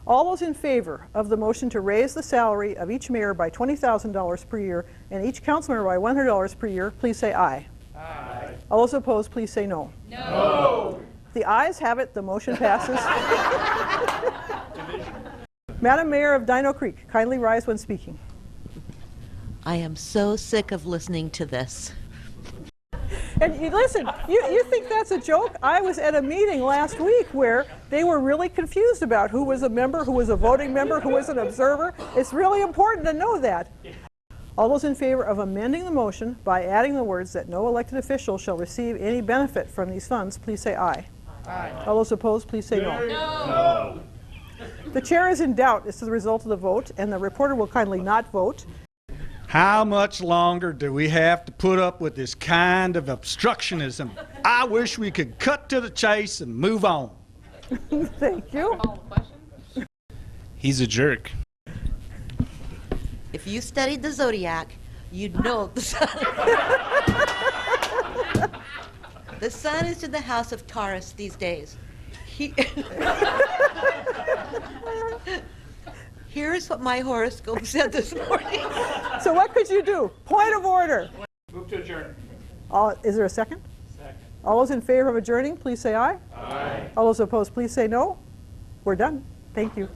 All those in favor of the motion to raise the salary of each mayor by $20,000 per year and each council member by $100 per year, please say aye. Aye. All those opposed, please say no. No. The ayes have it. The motion passes. Madam Mayor of Dino Creek, kindly rise when speaking. I am so sick of listening to this. And you listen, you think that's a joke? I was at a meeting last week where they were really confused about who was a member, who was a voting member, who was an observer. It's really important to know that. All those in favor of amending the motion by adding the words that no elected official shall receive any benefit from these funds, please say aye. Aye. All those opposed, please say no. No. The chair is in doubt as to the result of the vote, and the reporter will kindly not vote. How much longer do we have to put up with this kind of obstructionism? I wish we could cut to the chase and move on. Thank you. He's a jerk. If you studied the zodiac, you'd know the sun. The sun is in the house of Taurus these days. Here's what my horoscope said this morning. So what could you do? Point of order. Move to adjourn. Is there a second? Second. All those in favor of adjourning, please say aye. Aye. All those opposed, please say no. We're done. Thank you.